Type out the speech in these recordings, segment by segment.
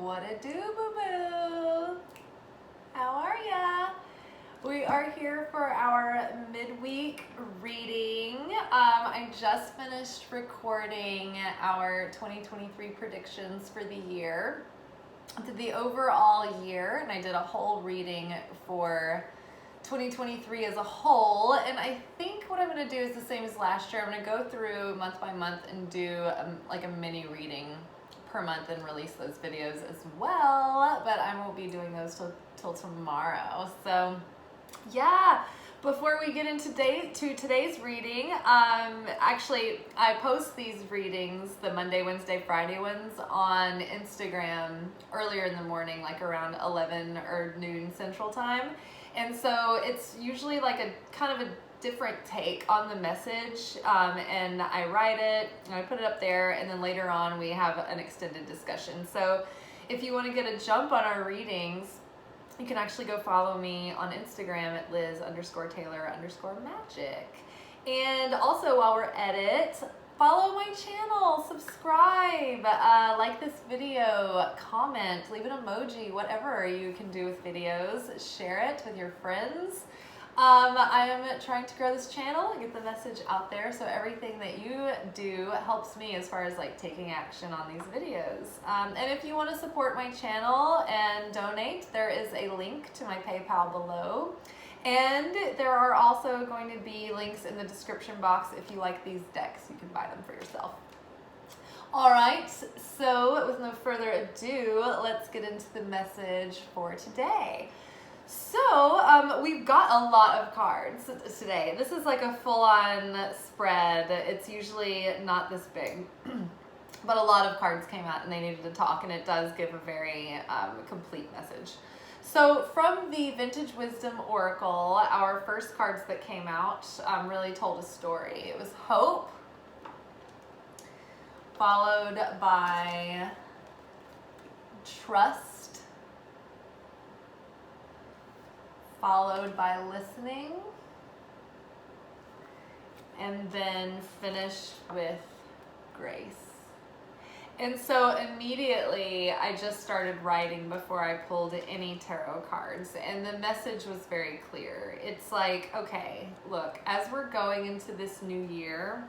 What it do, boo-boo? How are ya? We are here for our midweek reading. I just finished recording our 2023 predictions for the year. I did the overall year, and I did a whole reading for 2023 as a whole. And I think what I'm going to do is the same as last year. I'm going to go through month by month and do like a mini reading per month and release those videos as well, but I won't be doing those till tomorrow. So yeah, before we get into today's reading, actually I post these readings, the Monday, Wednesday, Friday ones, on Instagram earlier in the morning, like around 11 or noon Central Time. And so it's usually like a kind of a different take on the message, and I write it and I put it up there, and then later on we have an extended discussion. So if you want to get a jump on our readings, you can actually go follow me on Instagram at Liz_Taylor_Magick. And also, while we're at it, follow my channel, subscribe, like this video, comment, leave an emoji, whatever you can do with videos, share it with your friends. I am trying to grow this channel and get the message out there, so everything that you do helps me as far as like taking action on these videos. And if you want to support my channel and donate, there is a link to my PayPal below. And there are also going to be links in the description box. If you like these decks, you can buy them for yourself. All right, so with no further ado, let's get into the message for today. So we've got a lot of cards today. This is like a full-on spread. It's usually not this big, but a lot of cards came out and they needed to talk, and it does give a very complete message. So from the Vintage Wisdom Oracle, our first cards that came out really told a story. It was hope, followed by trust, followed by listening, and then finished with grace. And so immediately I just started writing before I pulled any tarot cards, and the message was very clear. It's like, okay, look, as we're going into this new year,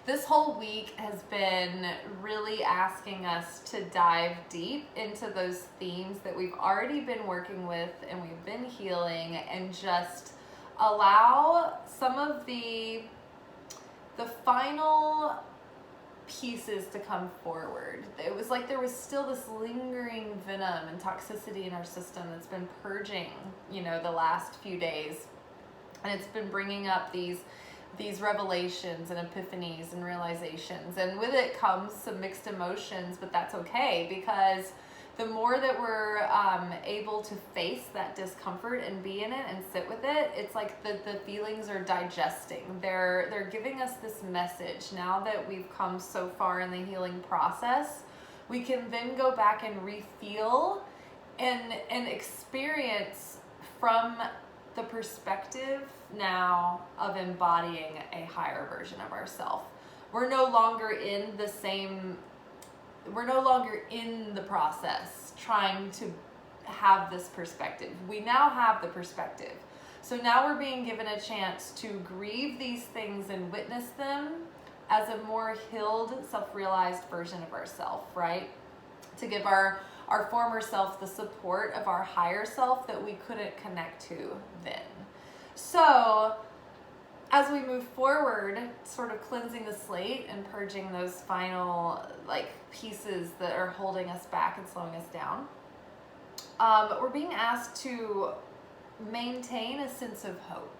this whole week has been really asking us to dive deep into those themes that we've already been working with and we've been healing, and just allow some of the final pieces to come forward. It was like there was still this lingering venom and toxicity in our system that's been purging, the last few days. And it's been bringing up these revelations and epiphanies and realizations, and with it comes some mixed emotions, but that's okay, because the more that we're able to face that discomfort and be in it and sit with it, it's like the feelings are digesting. They're giving us this message. Now that we've come so far in the healing process, we can then go back and refeel and experience from the perspective now of embodying a higher version of ourselves. We're no longer in the process trying to have this perspective. We now have the perspective. So now we're being given a chance to grieve these things and witness them as a more healed, self-realized version of ourselves, right? To give our former self the support of our higher self that we couldn't connect to then. So as we move forward, sort of cleansing the slate and purging those final pieces that are holding us back and slowing us down, we're being asked to maintain a sense of hope.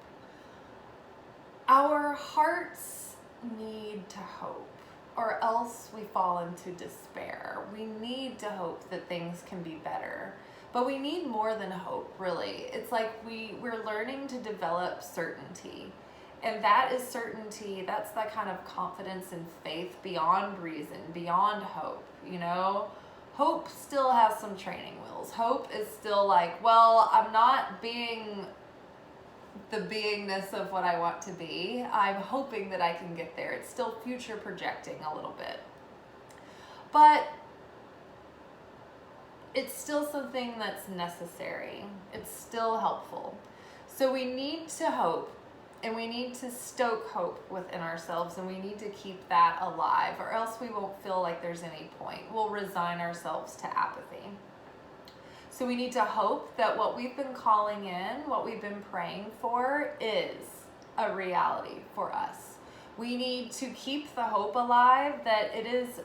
Our hearts need to hope, or else we fall into despair. We need to hope that things can be better. But we need more than hope, really. It's like we're learning to develop certainty. And that is certainty, that's that kind of confidence and faith beyond reason, beyond hope, Hope still has some training wheels. Hope is still like, well, I'm not being the beingness of what I want to be. I'm hoping that I can get there. It's still future projecting a little bit. But it's still something that's necessary. It's still helpful. So we need to hope, and we need to stoke hope within ourselves, and we need to keep that alive, or else we won't feel like there's any point. We'll resign ourselves to apathy. So we need to hope that what we've been calling in, what we've been praying for, is a reality for us. We need to keep the hope alive that it is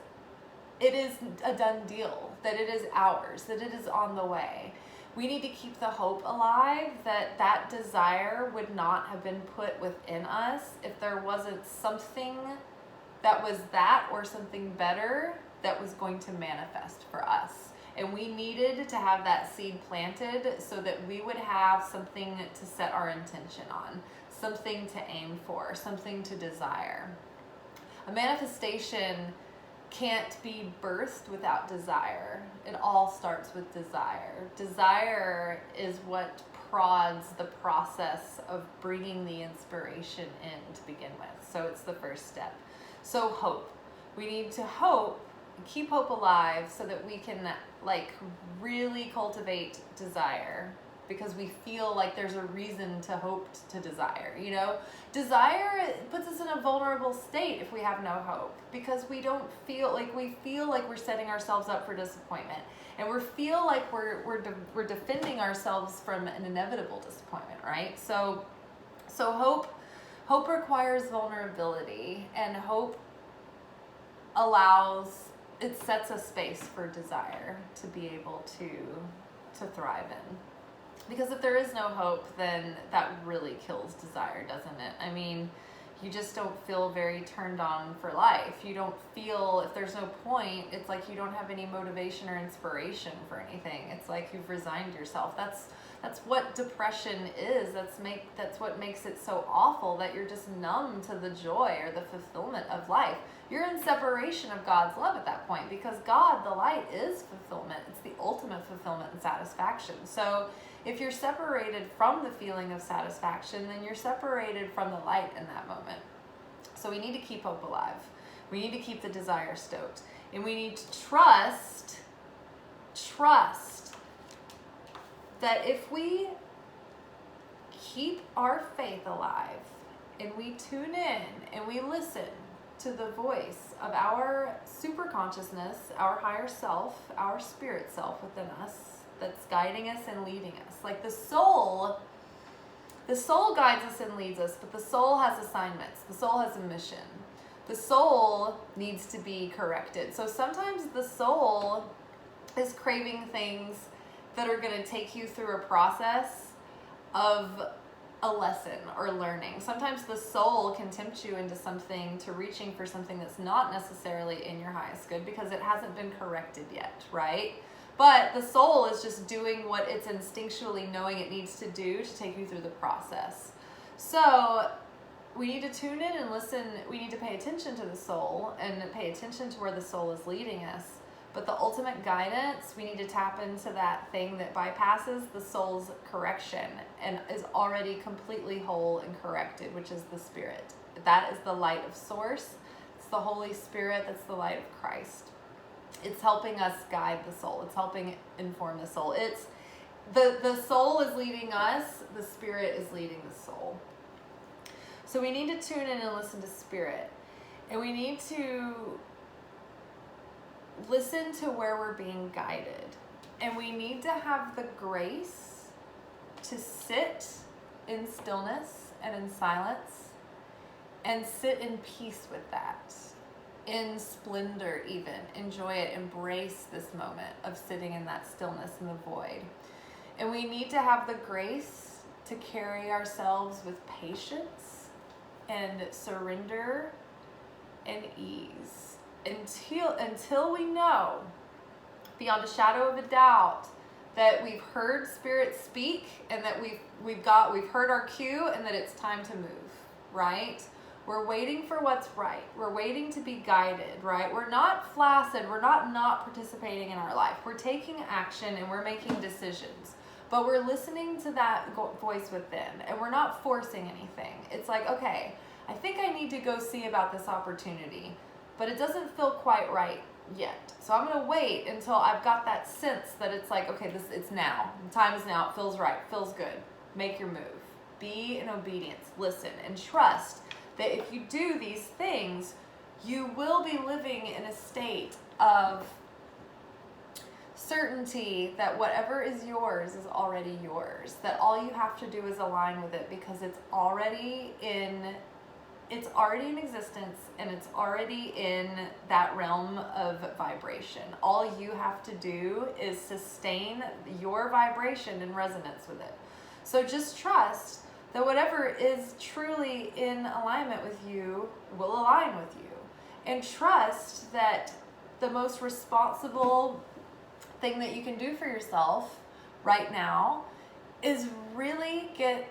a done deal, that it is ours, that it is on the way. We need to keep the hope alive that that desire would not have been put within us if there wasn't something that was that or something better that was going to manifest for us. And we needed to have that seed planted so that we would have something to set our intention on, something to aim for, something to desire. A manifestation can't be birthed without desire. It all starts with desire. Desire is what prods the process of bringing the inspiration in to begin with. So it's the first step. So hope. We need to hope, keep hope alive so that we can really cultivate desire, because we feel like there's a reason to hope to desire. Desire puts us in a vulnerable state if we have no hope, because we feel like we're setting ourselves up for disappointment, and we feel like we're defending ourselves from an inevitable disappointment, right? So hope requires vulnerability, and hope it sets a space for desire to be able to thrive in. Because if there is no hope, then that really kills desire, doesn't it? I mean, you just don't feel very turned on for life. You don't feel, if there's no point, it's like you don't have any motivation or inspiration for anything. It's like you've resigned yourself. That's what depression is. That's what makes it so awful, that you're just numb to the joy or the fulfillment of life. You're in separation of God's love at that point, because God, the light, is fulfillment. It's the ultimate fulfillment and satisfaction. So if you're separated from the feeling of satisfaction, then you're separated from the light in that moment. So we need to keep hope alive. We need to keep the desire stoked. And we need to trust that if we keep our faith alive, and we tune in and we listen to the voice of our superconsciousness, our higher self, our spirit self within us, that's guiding us and leading us. Like the soul guides us and leads us, but the soul has assignments. The soul has a mission. The soul needs to be corrected. So sometimes the soul is craving things that are going to take you through a process of a lesson or learning. Sometimes the soul can tempt you into something, to reaching for something that's not necessarily in your highest good, because it hasn't been corrected yet, right? But the soul is just doing what it's instinctually knowing it needs to do to take you through the process. So we need to tune in and listen. We need to pay attention to the soul and pay attention to where the soul is leading us. But the ultimate guidance, we need to tap into that thing that bypasses the soul's correction and is already completely whole and corrected, which is the spirit. That is the light of source. It's the Holy Spirit. That's the light of Christ. It's helping us guide the soul. It's helping inform the soul. It's the soul is leading us. The spirit is leading the soul. So we need to tune in and listen to spirit. And we need to listen to where we're being guided. And we need to have the grace to sit in stillness and in silence and sit in peace with that. In splendor even. Enjoy it. Embrace this moment of sitting in that stillness in the void. And we need to have the grace to carry ourselves with patience and surrender and ease. Until we know, beyond a shadow of a doubt, that we've heard Spirit speak, and that we've heard our cue, and that it's time to move, right? We're waiting for what's right. We're waiting to be guided, right? We're not flaccid. We're not participating in our life. We're taking action and we're making decisions, but we're listening to that voice within, and we're not forcing anything. It's like, okay, I think I need to go see about this opportunity, but it doesn't feel quite right yet. So I'm going to wait until I've got that sense that it's like, okay, it's now. The time is now. It feels right. It feels good. Make your move. Be in obedience. Listen and trust that if you do these things, you will be living in a state of certainty that whatever is yours is already yours. That all you have to do is align with it because it's already in existence and it's already in that realm of vibration. All you have to do is sustain your vibration in resonance with it. So just trust that whatever is truly in alignment with you will align with you. And trust that the most responsible thing that you can do for yourself right now is really get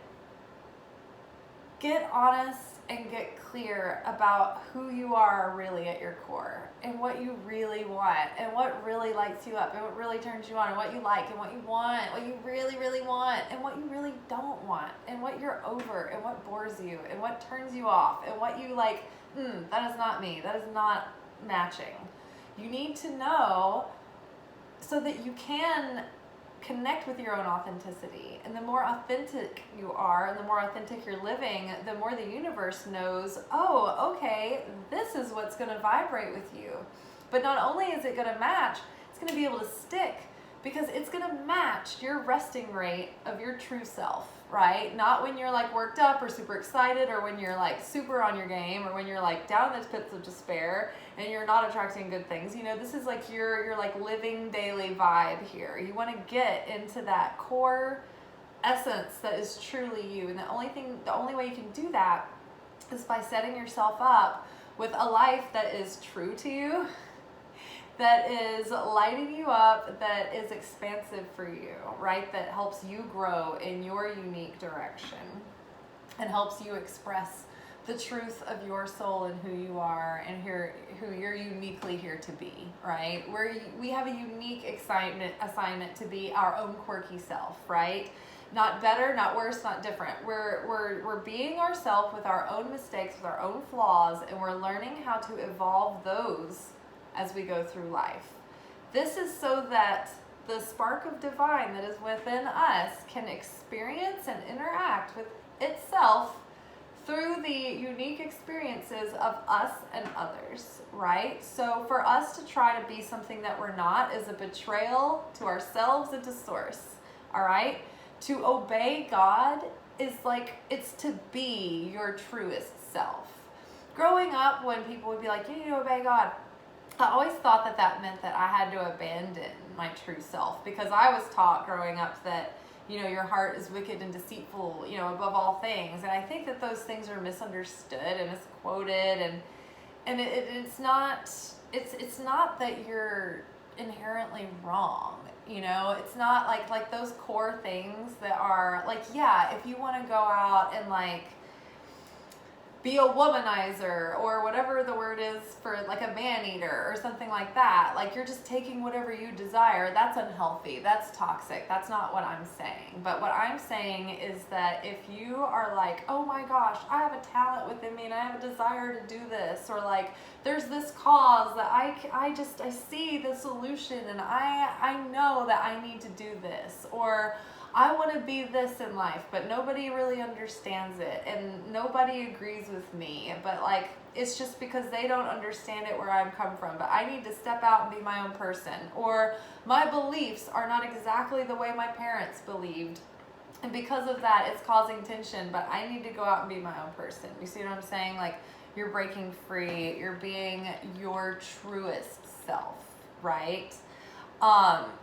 honest and get clear about who you are really at your core and what you really want and what really lights you up and what really turns you on and what you like and what you want, what you really, really want and what you really don't want and what you're over and what bores you and what turns you off and what you like, that is not me, that is not matching. You need to know so that you can connect with your own authenticity. And the more authentic you are and the more authentic you're living, the more the universe knows, oh, okay, this is what's going to vibrate with you. But not only is it going to match, it's going to be able to stick because it's going to match your resting rate of your true self, right? Not when you're like worked up or super excited or when you're like super on your game or when you're like down in the pits of despair and you're not attracting good things. You know, this is like your like living daily vibe here. You want to get into that core essence that is truly you. And the only way you can do that is by setting yourself up with a life that is true to you, that is lighting you up, that is expansive for you, right? That helps you grow in your unique direction and helps you express the truth of your soul and who you are and who you're uniquely here to be, right? We have a unique assignment to be our own quirky self, right? Not better, not worse, not different. We're being ourselves with our own mistakes, with our own flaws, and we're learning how to evolve those as we go through life. This is so that the spark of divine that is within us can experience and interact with itself through the unique experiences of us and others, right? So for us to try to be something that we're not is a betrayal to ourselves and to source, all right? To obey God is like, it's to be your truest self. Growing up, when people would be like, you need to obey God, I always thought that meant that I had to abandon my true self because I was taught growing up that, you know, your heart is wicked and deceitful, you know, above all things. And I think that those things are misunderstood and misquoted and it's not that you're inherently wrong, you know. It's not like those core things that are like, yeah, if you want to go out and like be a womanizer or whatever the word is for like a man-eater or something like that, like you're just taking whatever you desire, that's unhealthy, that's toxic. That's not what I'm saying. But what I'm saying is that if you are like, oh my gosh, I have a talent within me and I have a desire to do this, or like there's this cause that I see the solution and I know that I need to do this, or I want to be this in life, but nobody really understands it and nobody agrees with me, but like it's just because they don't understand it where I'm come from, but I need to step out and be my own person, or my beliefs are not exactly the way my parents believed and because of that it's causing tension, but I need to go out and be my own person. You see what I'm saying? Like you're breaking free, you're being your truest self, right?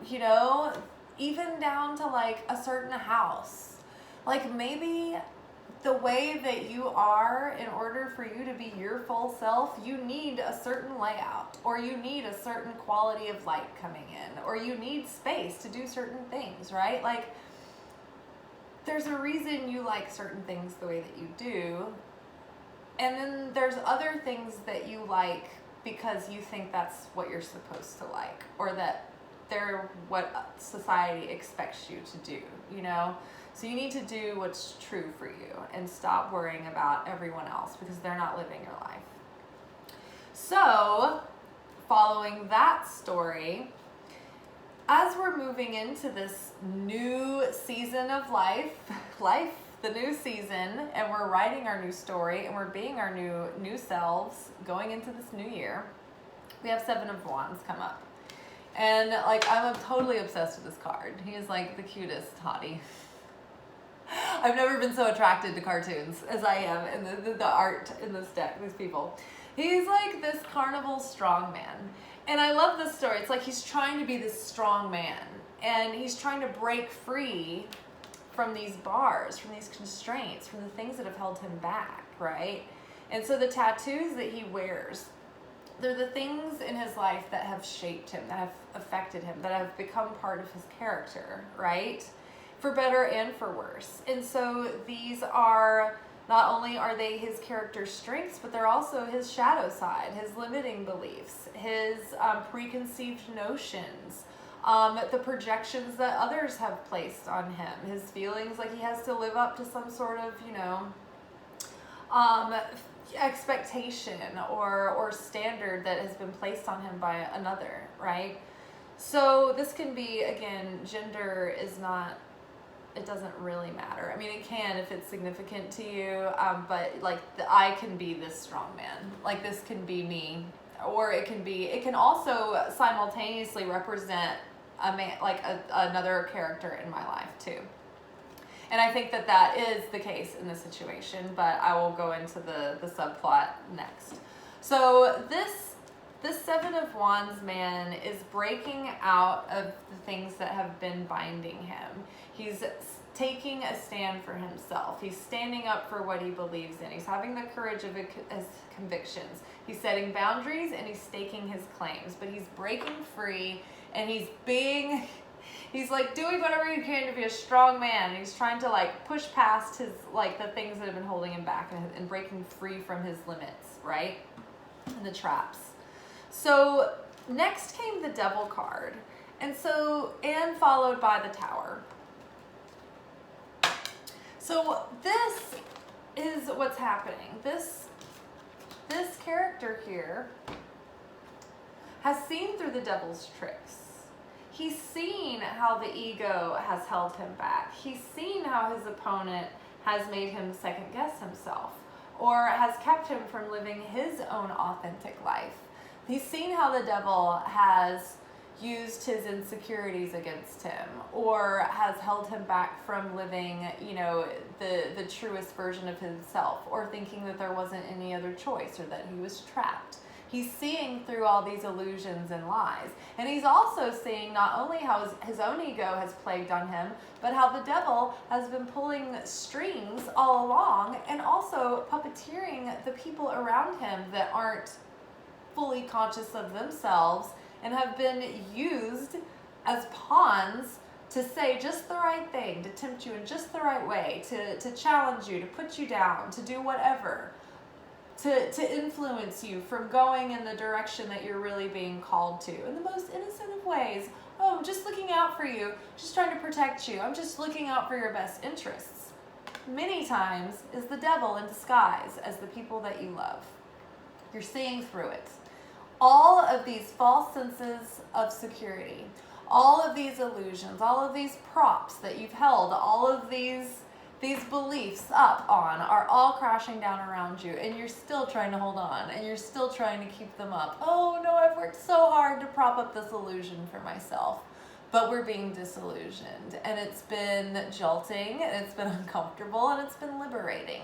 You know, even down to like a certain house, like maybe the way that you are, in order for you to be your full self, you need a certain layout, or you need a certain quality of light coming in, or you need space to do certain things, right? Like there's a reason you like certain things the way that you do, and then there's other things that you like because you think that's what you're supposed to like, or that they're what society expects you to do, you know? So you need to do what's true for you and stop worrying about everyone else because they're not living your life. So following that story, as we're moving into this new season of life, the new season, and we're writing our new story, and we're being our new selves going into this new year, we have Seven of Wands come up. And like, I'm totally obsessed with this card. He is like the cutest hottie. I've never been so attracted to cartoons as I am in the art in this deck, these people. He's like this carnival strongman. And I love this story. It's like he's trying to be this strong man. And he's trying to break free from these bars, from these constraints, from the things that have held him back, right? And so the tattoos that he wears, they're the things in his life that have shaped him, that have affected him, that have become part of his character, right? For better and for worse. And so these are, not only are they his character strengths, but they're also his shadow side, his limiting beliefs, his preconceived notions, the projections that others have placed on him, his feelings like he has to live up to some sort of, expectation or standard that has been placed on him by another, right? So this can be, again, gender is not, it doesn't really matter. I mean, it can if it's significant to you, but like I can be this strong man. Like this can be me, or it can also simultaneously represent a man, like another character in my life too. And I think that is the case in this situation, but I will go into the subplot next. So this Seven of Wands man is breaking out of the things that have been binding him. He's taking a stand for himself. He's standing up for what he believes in. He's having the courage of his convictions. He's setting boundaries and he's staking his claims, but he's breaking free and he's like doing whatever he can to be a strong man. And he's trying to like push past his, like the things that have been holding him back and breaking free from his limits, right? And the traps. So next came the Devil card. And followed by the Tower. So this is what's happening. This character here has seen through the Devil's tricks. He's seen how the ego has held him back. He's seen how his opponent has made him second guess himself or has kept him from living his own authentic life. He's seen how the Devil has used his insecurities against him or has held him back from living, the truest version of himself or thinking that there wasn't any other choice or that he was trapped. He's seeing through all these illusions and lies. And he's also seeing not only how his own ego has plagued on him, but how the Devil has been pulling strings all along and also puppeteering the people around him that aren't fully conscious of themselves and have been used as pawns to say just the right thing, to tempt you in just the right way, to challenge you, to put you down, to do whatever. To influence you from going in the direction that you're really being called to in the most innocent of ways. Oh, I'm just looking out for you, just trying to protect you. I'm just looking out for your best interests. Many times is the Devil in disguise as the people that you love. You're seeing through it. All of these false senses of security, all of these illusions, all of these props that you've held, all of these beliefs up on are all crashing down around you, and you're still trying to hold on and you're still trying to keep them up. Oh no, I've worked so hard to prop up this illusion for myself, but we're being disillusioned, and it's been jolting and it's been uncomfortable and it's been liberating,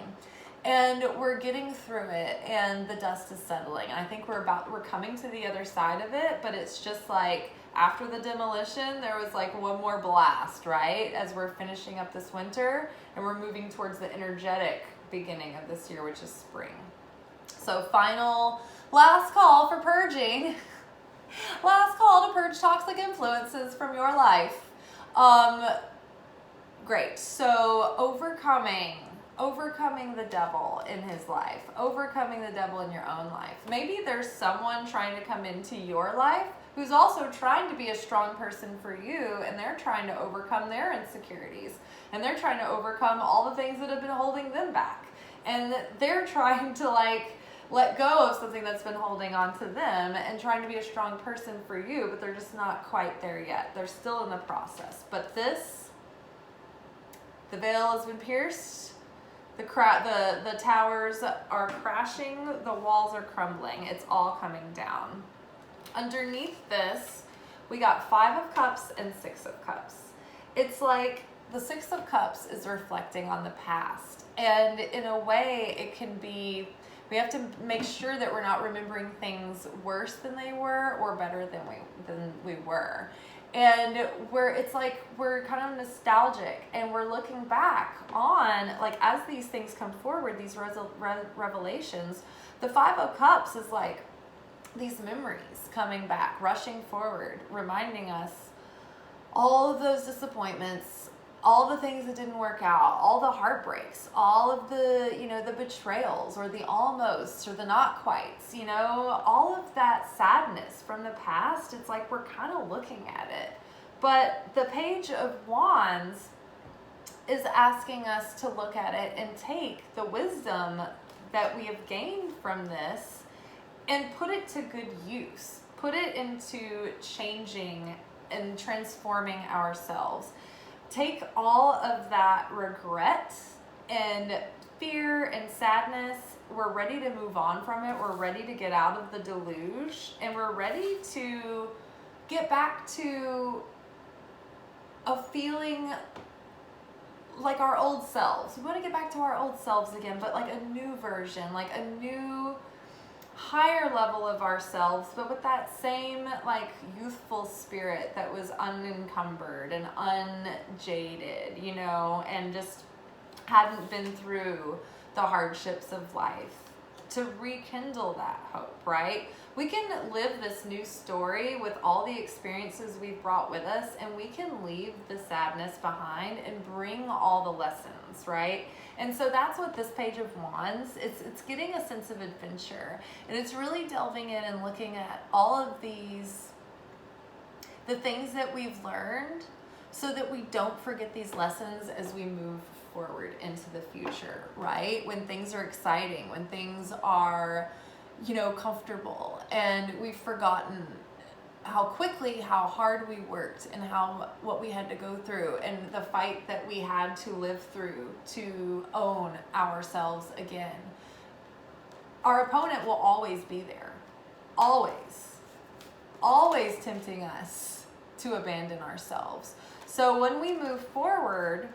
and we're getting through it and the dust is settling. And I think we're coming to the other side of it, but it's just like after the demolition, there was like one more blast, right? As we're finishing up this winter and we're moving towards the energetic beginning of this year, which is spring. So last call for purging. Last call to purge toxic influences from your life. Great. So overcoming the Devil in his life, overcoming the Devil in your own life. Maybe there's someone trying to come into your life who's also trying to be a strong person for you, and they're trying to overcome their insecurities, and they're trying to overcome all the things that have been holding them back, and they're trying to let go of something that's been holding on to them and trying to be a strong person for you, but they're just not quite there yet. They're still in the process. But this, the veil has been pierced. The towers are crashing. The walls are crumbling. It's all coming down. Underneath this, we got 5 of Cups and 6 of Cups. It's like the 6 of Cups is reflecting on the past. And in a way, it can be, we have to make sure that we're not remembering things worse than they were or better than we were. And it's like we're kind of nostalgic and we're looking back on, like, as these things come forward, these revelations, the 5 of Cups is like these memories coming back, rushing forward, reminding us all of those disappointments, all the things that didn't work out, all the heartbreaks, all of the, the betrayals or the almost or the not quites, all of that sadness from the past. It's like we're kind of looking at it. But the Page of Wands is asking us to look at it and take the wisdom that we have gained from this and put it to good use. Put it into changing and transforming ourselves. Take all of that regret and fear and sadness. We're ready to move on from it. We're ready to get out of the deluge, and we're ready to get back to a feeling like our old selves. We want to get back to our old selves again, but like a new version, like a new higher level of ourselves, but with that same like youthful spirit that was unencumbered and unjaded, and just hadn't been through the hardships of life, to rekindle that hope, right? We can live this new story with all the experiences we've brought with us, and we can leave the sadness behind and bring all the lessons, right? And so that's what this Page of Wands, it's getting a sense of adventure, and it's really delving in and looking at all of the things that we've learned so that we don't forget these lessons as we move forward into the future, right? When things are exciting, when things are, comfortable, and we've forgotten how hard we worked and what we had to go through and the fight that we had to live through to own ourselves again. Our opponent will always be there. Always tempting us to abandon ourselves. So when we move forward,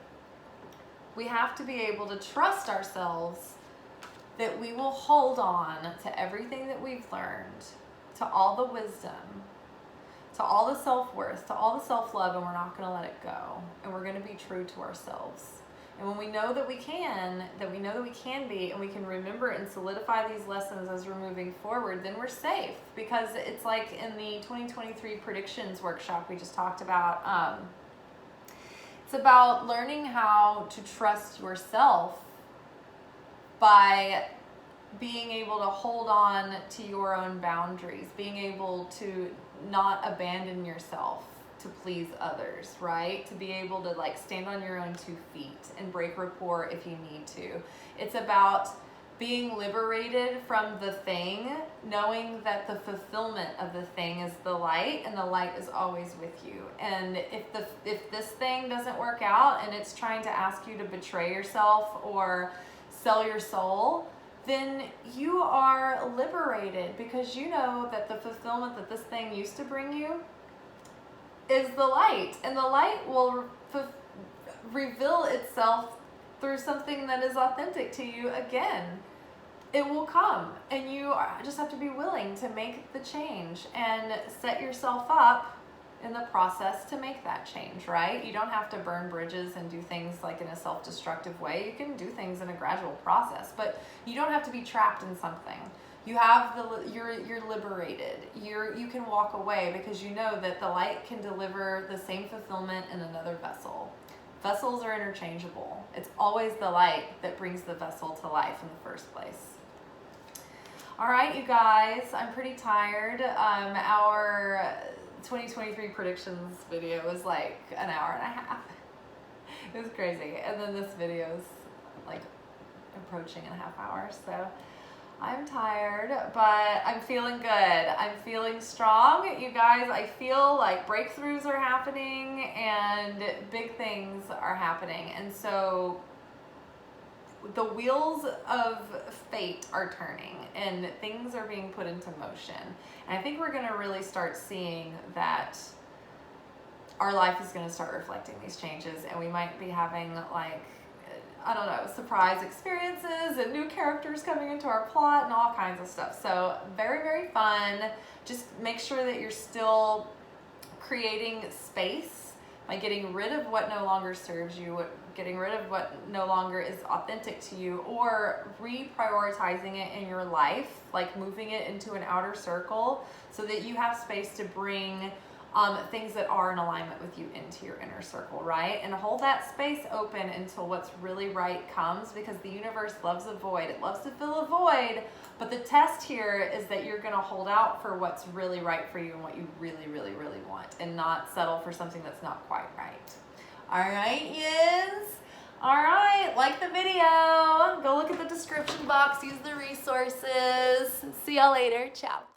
we have to be able to trust ourselves that we will hold on to everything that we've learned, to all the wisdom, to all the self-worth, to all the self-love, and we're not going to let it go. And we're going to be true to ourselves. And when we know that we can be, and we can remember and solidify these lessons as we're moving forward, then we're safe. Because it's like in the 2023 predictions workshop we just talked about, it's about learning how to trust yourself by being able to hold on to your own boundaries, being able to not abandon yourself to please others, right? To be able to like stand on your own 2 feet and break rapport if you need to. It's about being liberated from the thing, knowing that the fulfillment of the thing is the light, and the light is always with you. And if this thing doesn't work out and it's trying to ask you to betray yourself or sell your soul, then you are liberated, because you know that the fulfillment that this thing used to bring you is the light, and the light will reveal itself through something that is authentic to you again. It will come, and you just have to be willing to make the change and set yourself up in the process to make that change, right? You don't have to burn bridges and do things like in a self-destructive way. You can do things in a gradual process, but you don't have to be trapped in something. You have you're liberated. You can walk away because you know that the light can deliver the same fulfillment in another vessel. Vessels are interchangeable. It's always the light that brings the vessel to life in the first place. All right, you guys, I'm pretty tired. Our 2023 predictions video was like an hour and a half. It was crazy. And then this video is like approaching a half hour. So I'm tired, but I'm feeling good. I'm feeling strong. You guys, I feel like breakthroughs are happening and big things are happening. And so the wheels of fate are turning and things are being put into motion. And I think we're going to really start seeing that our life is going to start reflecting these changes, and we might be having, like, I don't know, surprise experiences and new characters coming into our plot and all kinds of stuff. So very, very fun. Just make sure that you're still creating space by getting rid of what no longer serves you, getting rid of what no longer is authentic to you, or reprioritizing it in your life, like moving it into an outer circle so that you have space to bring things that are in alignment with you into your inner circle, right? And hold that space open until what's really right comes, because the universe loves a void. It loves to fill a void, but the test here is that you're gonna hold out for what's really right for you and what you really, really, really want, and not settle for something that's not quite right. All right, yes. All right, like the video. Go look at the description box, use the resources. See y'all later, ciao.